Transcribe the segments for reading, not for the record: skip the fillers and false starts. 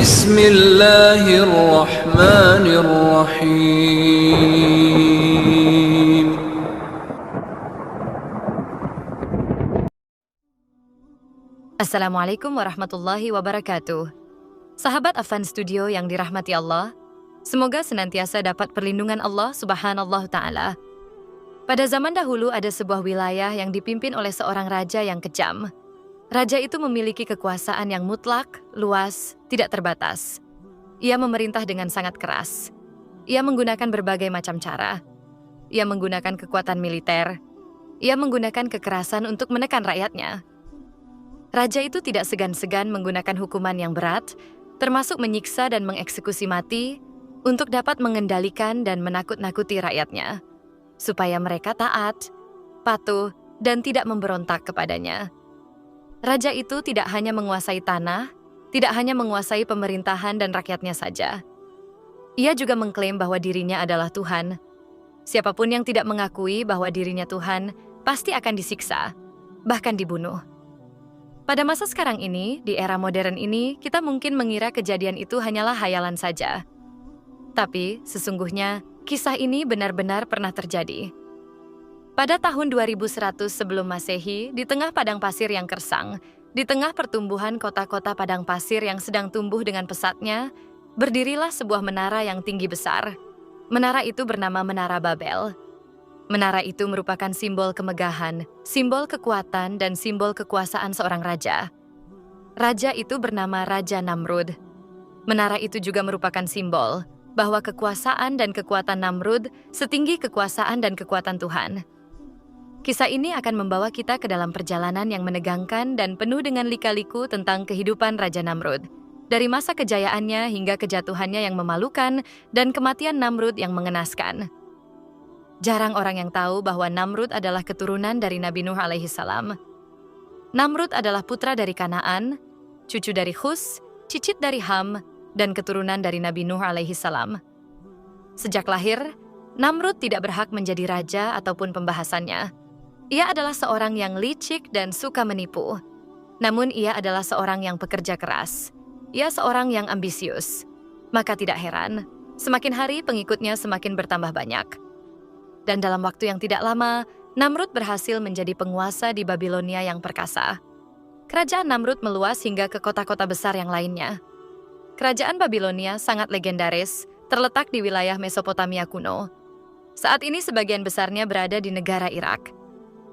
Bismillahirrahmanirrahim. Assalamualaikum warahmatullahi wabarakatuh. Sahabat Afan Studio yang dirahmati Allah, semoga senantiasa dapat perlindungan Allah Subhanahu Ta'ala. Pada zaman dahulu ada sebuah wilayah yang dipimpin oleh seorang raja yang kejam. Raja itu memiliki kekuasaan yang mutlak, luas, tidak terbatas. Ia memerintah dengan sangat keras. Ia menggunakan berbagai macam cara. Ia menggunakan kekuatan militer. Ia menggunakan kekerasan untuk menekan rakyatnya. Raja itu tidak segan-segan menggunakan hukuman yang berat, termasuk menyiksa dan mengeksekusi mati, untuk dapat mengendalikan dan menakut-nakuti rakyatnya, supaya mereka taat, patuh, dan tidak memberontak kepadanya. Raja itu tidak hanya menguasai tanah, tidak hanya menguasai pemerintahan dan rakyatnya saja. Ia juga mengklaim bahwa dirinya adalah Tuhan. Siapapun yang tidak mengakui bahwa dirinya Tuhan, pasti akan disiksa, bahkan dibunuh. Pada masa sekarang ini, di era modern ini, kita mungkin mengira kejadian itu hanyalah hayalan saja. Tapi, sesungguhnya, kisah ini benar-benar pernah terjadi. Pada tahun 2100 sebelum Masehi, di tengah padang pasir yang gersang, di tengah pertumbuhan kota-kota padang pasir yang sedang tumbuh dengan pesatnya, berdirilah sebuah menara yang tinggi besar. Menara itu bernama Menara Babel. Menara itu merupakan simbol kemegahan, simbol kekuatan, dan simbol kekuasaan seorang raja. Raja itu bernama Raja Namrud. Menara itu juga merupakan simbol bahwa kekuasaan dan kekuatan Namrud setinggi kekuasaan dan kekuatan Tuhan. Kisah ini akan membawa kita ke dalam perjalanan yang menegangkan dan penuh dengan lika-liku tentang kehidupan Raja Namrud, dari masa kejayaannya hingga kejatuhannya yang memalukan dan kematian Namrud yang mengenaskan. Jarang orang yang tahu bahwa Namrud adalah keturunan dari Nabi Nuh alaihi salam. Namrud adalah putra dari Kanaan, cucu dari Hus, cicit dari Ham, dan keturunan dari Nabi Nuh alaihi salam. Sejak lahir, Namrud tidak berhak menjadi raja ataupun pembahasannya. Ia adalah seorang yang licik dan suka menipu. Namun ia adalah seorang yang pekerja keras. Ia seorang yang ambisius. Maka tidak heran, semakin hari pengikutnya semakin bertambah banyak. Dan dalam waktu yang tidak lama, Namrud berhasil menjadi penguasa di Babilonia yang perkasa. Kerajaan Namrud meluas hingga ke kota-kota besar yang lainnya. Kerajaan Babilonia sangat legendaris, terletak di wilayah Mesopotamia kuno. Saat ini sebagian besarnya berada di negara Irak.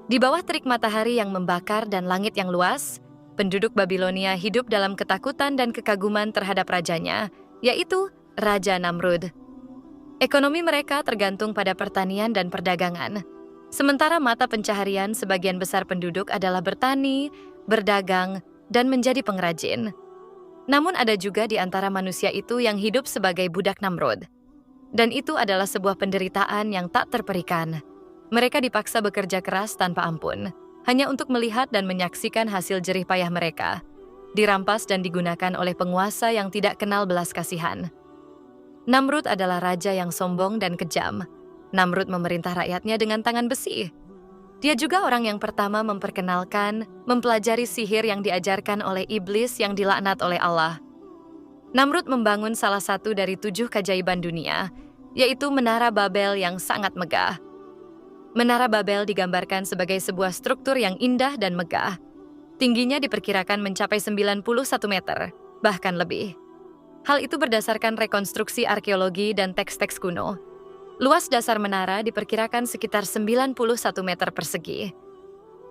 Di bawah terik matahari yang membakar dan langit yang luas, penduduk Babilonia hidup dalam ketakutan dan kekaguman terhadap rajanya, yaitu Raja Namrud. Ekonomi mereka tergantung pada pertanian dan perdagangan. Sementara mata pencaharian sebagian besar penduduk adalah bertani, berdagang, dan menjadi pengrajin. Namun ada juga di antara manusia itu yang hidup sebagai budak Namrud. Dan itu adalah sebuah penderitaan yang tak terperikan. Mereka dipaksa bekerja keras tanpa ampun, hanya untuk melihat dan menyaksikan hasil jerih payah mereka, dirampas dan digunakan oleh penguasa yang tidak kenal belas kasihan. Namrud adalah raja yang sombong dan kejam. Namrud memerintah rakyatnya dengan tangan besi. Dia juga orang yang pertama memperkenalkan, mempelajari sihir yang diajarkan oleh iblis yang dilaknat oleh Allah. Namrud membangun salah satu dari 7 keajaiban dunia, yaitu Menara Babel yang sangat megah. Menara Babel digambarkan sebagai sebuah struktur yang indah dan megah. Tingginya diperkirakan mencapai 91 meter, bahkan lebih. Hal itu berdasarkan rekonstruksi arkeologi dan teks-teks kuno. Luas dasar menara diperkirakan sekitar 91 meter persegi.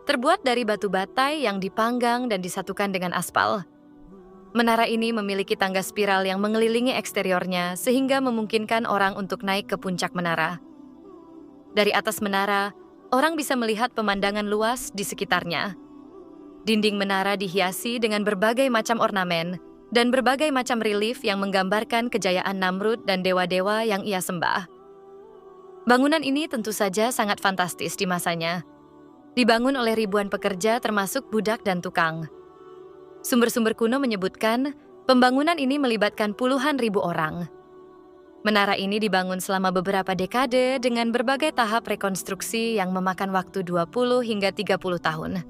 Terbuat dari batu batai yang dipanggang dan disatukan dengan aspal. Menara ini memiliki tangga spiral yang mengelilingi eksteriornya sehingga memungkinkan orang untuk naik ke puncak menara. Dari atas menara, orang bisa melihat pemandangan luas di sekitarnya. Dinding menara dihiasi dengan berbagai macam ornamen dan berbagai macam relief yang menggambarkan kejayaan Namrud dan dewa-dewa yang ia sembah. Bangunan ini tentu saja sangat fantastis di masanya. Dibangun oleh ribuan pekerja termasuk budak dan tukang. Sumber-sumber kuno menyebutkan pembangunan ini melibatkan puluhan ribu orang. Menara ini dibangun selama beberapa dekade dengan berbagai tahap rekonstruksi yang memakan waktu 20 hingga 30 tahun.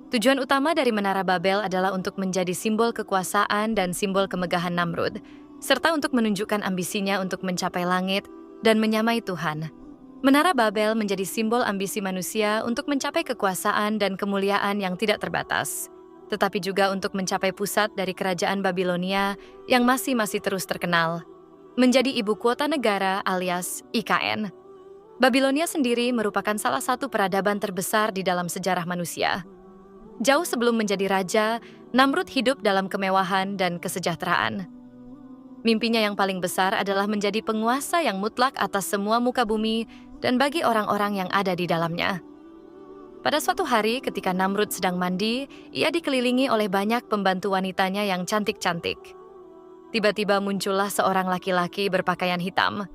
Tujuan utama dari Menara Babel adalah untuk menjadi simbol kekuasaan dan simbol kemegahan Namrud, serta untuk menunjukkan ambisinya untuk mencapai langit dan menyamai Tuhan. Menara Babel menjadi simbol ambisi manusia untuk mencapai kekuasaan dan kemuliaan yang tidak terbatas, tetapi juga untuk mencapai pusat dari kerajaan Babilonia yang masih terus terkenal, menjadi ibu kota negara alias IKN. Babilonia sendiri merupakan salah satu peradaban terbesar di dalam sejarah manusia. Jauh sebelum menjadi raja, Namrud hidup dalam kemewahan dan kesejahteraan. Mimpinya yang paling besar adalah menjadi penguasa yang mutlak atas semua muka bumi dan bagi orang-orang yang ada di dalamnya. Pada suatu hari ketika Namrud sedang mandi, ia dikelilingi oleh banyak pembantu wanitanya yang cantik-cantik. Tiba-tiba muncullah seorang laki-laki berpakaian hitam.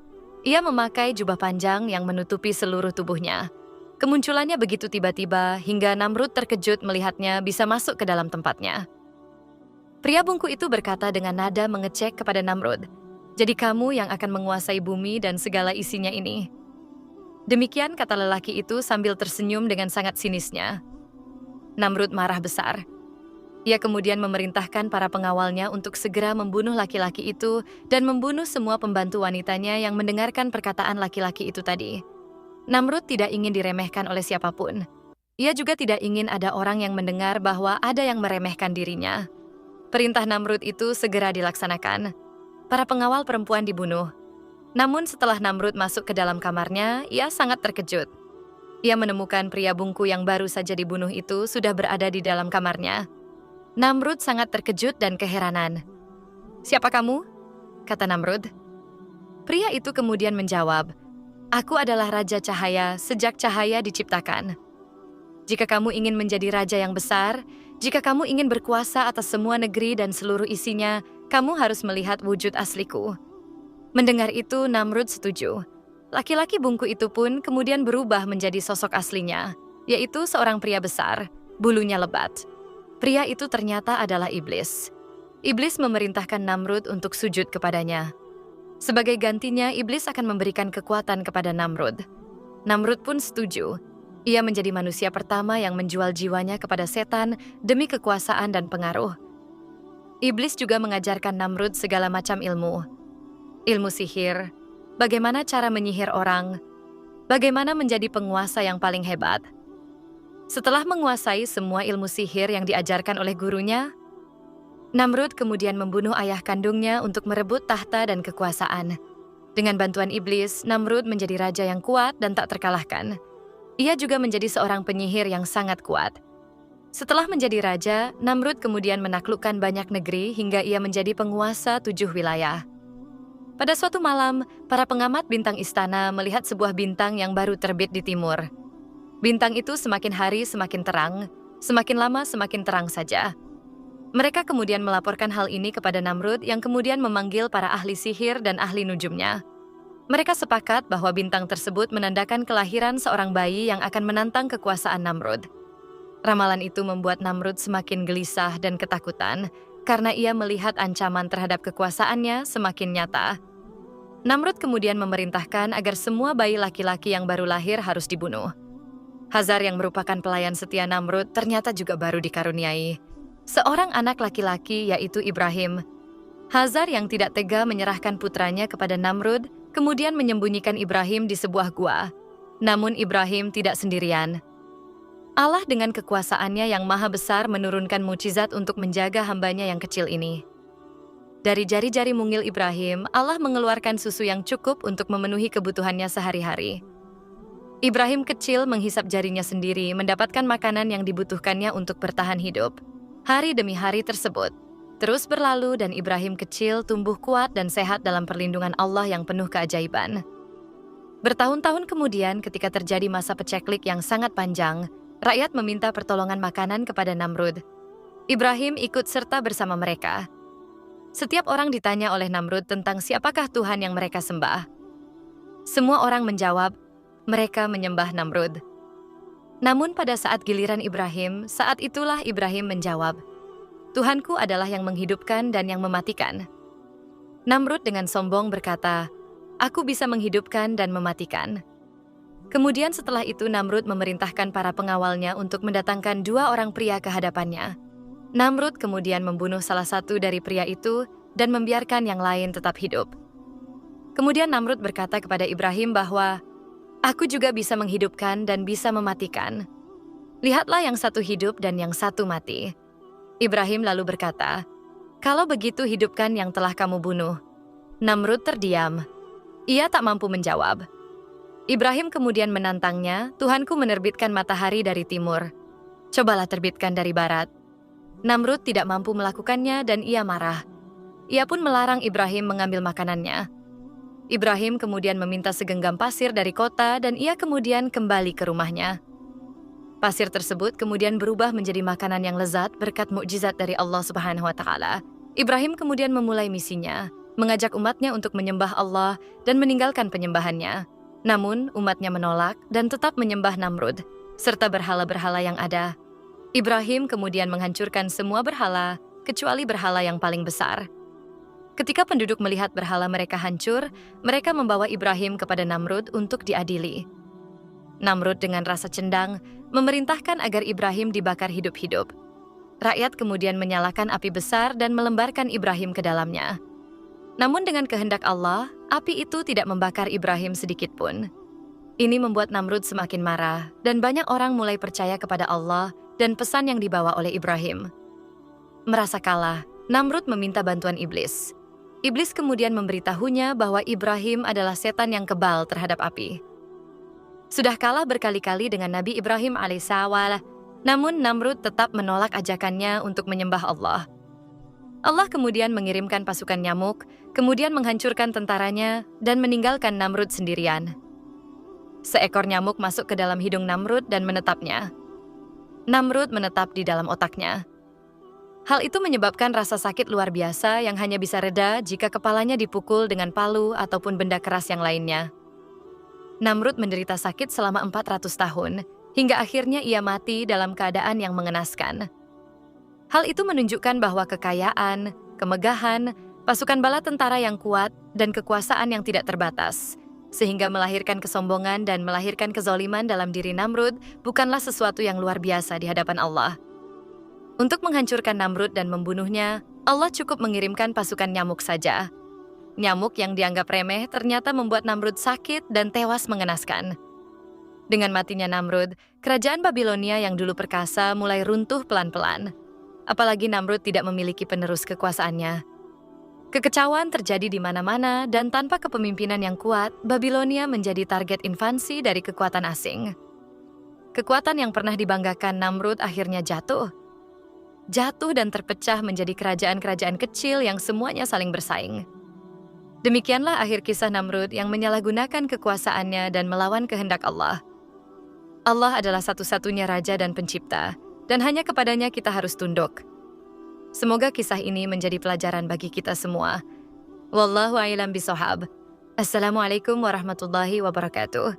Ia memakai jubah panjang yang menutupi seluruh tubuhnya. Kemunculannya begitu tiba-tiba hingga Namrud terkejut melihatnya bisa masuk ke dalam tempatnya. Pria bungku itu berkata dengan nada mengecek kepada Namrud, "Jadi kamu yang akan menguasai bumi dan segala isinya ini." Demikian kata lelaki itu sambil tersenyum dengan sangat sinisnya. Namrud marah besar. Ia kemudian memerintahkan para pengawalnya untuk segera membunuh laki-laki itu dan membunuh semua pembantu wanitanya yang mendengarkan perkataan laki-laki itu tadi. Namrud tidak ingin diremehkan oleh siapapun. Ia juga tidak ingin ada orang yang mendengar bahwa ada yang meremehkan dirinya. Perintah Namrud itu segera dilaksanakan. Para pengawal perempuan dibunuh. Namun setelah Namrud masuk ke dalam kamarnya, ia sangat terkejut. Ia menemukan pria bungku yang baru saja dibunuh itu sudah berada di dalam kamarnya. Namrud sangat terkejut dan keheranan. "Siapa kamu?" kata Namrud. Pria itu kemudian menjawab, "Aku adalah Raja Cahaya sejak cahaya diciptakan. Jika kamu ingin menjadi raja yang besar, jika kamu ingin berkuasa atas semua negeri dan seluruh isinya, kamu harus melihat wujud asliku." Mendengar itu, Namrud setuju. Laki-laki bungku itu pun kemudian berubah menjadi sosok aslinya, yaitu seorang pria besar, bulunya lebat. Pria itu ternyata adalah iblis. Iblis memerintahkan Namrud untuk sujud kepadanya. Sebagai gantinya, iblis akan memberikan kekuatan kepada Namrud. Namrud pun setuju. Ia menjadi manusia pertama yang menjual jiwanya kepada setan demi kekuasaan dan pengaruh. Iblis juga mengajarkan Namrud segala macam ilmu. Ilmu sihir, bagaimana cara menyihir orang, bagaimana menjadi penguasa yang paling hebat. Setelah menguasai semua ilmu sihir yang diajarkan oleh gurunya, Namrud kemudian membunuh ayah kandungnya untuk merebut tahta dan kekuasaan. Dengan bantuan iblis, Namrud menjadi raja yang kuat dan tak terkalahkan. Ia juga menjadi seorang penyihir yang sangat kuat. Setelah menjadi raja, Namrud kemudian menaklukkan banyak negeri hingga ia menjadi penguasa 7 wilayah. Pada suatu malam, para pengamat bintang istana melihat sebuah bintang yang baru terbit di timur. Bintang itu semakin hari semakin terang, semakin lama semakin terang saja. Mereka kemudian melaporkan hal ini kepada Namrud yang kemudian memanggil para ahli sihir dan ahli nujumnya. Mereka sepakat bahwa bintang tersebut menandakan kelahiran seorang bayi yang akan menantang kekuasaan Namrud. Ramalan itu membuat Namrud semakin gelisah dan ketakutan karena ia melihat ancaman terhadap kekuasaannya semakin nyata. Namrud kemudian memerintahkan agar semua bayi laki-laki yang baru lahir harus dibunuh. Hazar yang merupakan pelayan setia Namrud ternyata juga baru dikaruniai seorang anak laki-laki, yaitu Ibrahim. Hazar yang tidak tega menyerahkan putranya kepada Namrud kemudian menyembunyikan Ibrahim di sebuah gua. Namun Ibrahim tidak sendirian. Allah dengan kekuasaannya yang maha besar menurunkan mukjizat untuk menjaga hambanya yang kecil ini. Dari jari-jari mungil Ibrahim, Allah mengeluarkan susu yang cukup untuk memenuhi kebutuhannya sehari-hari. Ibrahim kecil menghisap jarinya sendiri mendapatkan makanan yang dibutuhkannya untuk bertahan hidup. Hari demi hari tersebut terus berlalu dan Ibrahim kecil tumbuh kuat dan sehat dalam perlindungan Allah yang penuh keajaiban. Bertahun-tahun kemudian ketika terjadi masa peceklik yang sangat panjang, rakyat meminta pertolongan makanan kepada Namrud. Ibrahim ikut serta bersama mereka. Setiap orang ditanya oleh Namrud tentang siapakah Tuhan yang mereka sembah. Semua orang menjawab, mereka menyembah Namrud. Namun pada saat giliran Ibrahim, saat itulah Ibrahim menjawab, Tuhanku adalah yang menghidupkan dan yang mematikan. Namrud dengan sombong berkata, Aku bisa menghidupkan dan mematikan. Kemudian setelah itu Namrud memerintahkan para pengawalnya untuk mendatangkan 2 orang pria ke hadapannya. Namrud kemudian membunuh salah satu dari pria itu dan membiarkan yang lain tetap hidup. Kemudian Namrud berkata kepada Ibrahim bahwa, "Aku juga bisa menghidupkan dan bisa mematikan. Lihatlah yang satu hidup dan yang satu mati." Ibrahim lalu berkata, "Kalau begitu hidupkan yang telah kamu bunuh." Namrud terdiam. Ia tak mampu menjawab. Ibrahim kemudian menantangnya, "Tuhanku menerbitkan matahari dari timur. Cobalah terbitkan dari barat." Namrud tidak mampu melakukannya dan ia marah. Ia pun melarang Ibrahim mengambil makanannya. Ibrahim kemudian meminta segenggam pasir dari kota dan ia kemudian kembali ke rumahnya. Pasir tersebut kemudian berubah menjadi makanan yang lezat berkat mukjizat dari Allah Subhanahu wa taala. Ibrahim kemudian memulai misinya, mengajak umatnya untuk menyembah Allah dan meninggalkan penyembahannya. Namun, umatnya menolak dan tetap menyembah Namrud, serta berhala-berhala yang ada. Ibrahim kemudian menghancurkan semua berhala, kecuali berhala yang paling besar. Ketika penduduk melihat berhala mereka hancur, mereka membawa Ibrahim kepada Namrud untuk diadili. Namrud dengan rasa cendang, memerintahkan agar Ibrahim dibakar hidup-hidup. Rakyat kemudian menyalakan api besar dan melembarkan Ibrahim ke dalamnya. Namun dengan kehendak Allah, api itu tidak membakar Ibrahim sedikit pun. Ini membuat Namrud semakin marah, dan banyak orang mulai percaya kepada Allah dan pesan yang dibawa oleh Ibrahim. Merasa kalah, Namrud meminta bantuan iblis. Iblis kemudian memberitahunya bahwa Ibrahim adalah setan yang kebal terhadap api. Sudah kalah berkali-kali dengan Nabi Ibrahim alaihissalam, namun Namrud tetap menolak ajakannya untuk menyembah Allah. Allah kemudian mengirimkan pasukan nyamuk, kemudian menghancurkan tentaranya dan meninggalkan Namrud sendirian. Seekor nyamuk masuk ke dalam hidung Namrud dan menetapnya. Namrud menetap di dalam otaknya. Hal itu menyebabkan rasa sakit luar biasa yang hanya bisa reda jika kepalanya dipukul dengan palu ataupun benda keras yang lainnya. Namrud menderita sakit selama 400 tahun, hingga akhirnya ia mati dalam keadaan yang mengenaskan. Hal itu menunjukkan bahwa kekayaan, kemegahan, pasukan bala tentara yang kuat, dan kekuasaan yang tidak terbatas, sehingga melahirkan kesombongan dan melahirkan kezaliman dalam diri Namrud bukanlah sesuatu yang luar biasa di hadapan Allah. Untuk menghancurkan Namrud dan membunuhnya, Allah cukup mengirimkan pasukan nyamuk saja. Nyamuk yang dianggap remeh ternyata membuat Namrud sakit dan tewas mengenaskan. Dengan matinya Namrud, kerajaan Babilonia yang dulu perkasa mulai runtuh pelan-pelan. Apalagi Namrud tidak memiliki penerus kekuasaannya. Kekecauan terjadi di mana-mana dan tanpa kepemimpinan yang kuat, Babilonia menjadi target invasi dari kekuatan asing. Kekuatan yang pernah dibanggakan Namrud akhirnya jatuh. Jatuh dan terpecah menjadi kerajaan-kerajaan kecil yang semuanya saling bersaing. Demikianlah akhir kisah Namrud yang menyalahgunakan kekuasaannya dan melawan kehendak Allah. Allah adalah satu-satunya raja dan pencipta, dan hanya kepadanya kita harus tunduk. Semoga kisah ini menjadi pelajaran bagi kita semua. Wallahu a'lam bishawab. Assalamualaikum warahmatullahi wabarakatuh.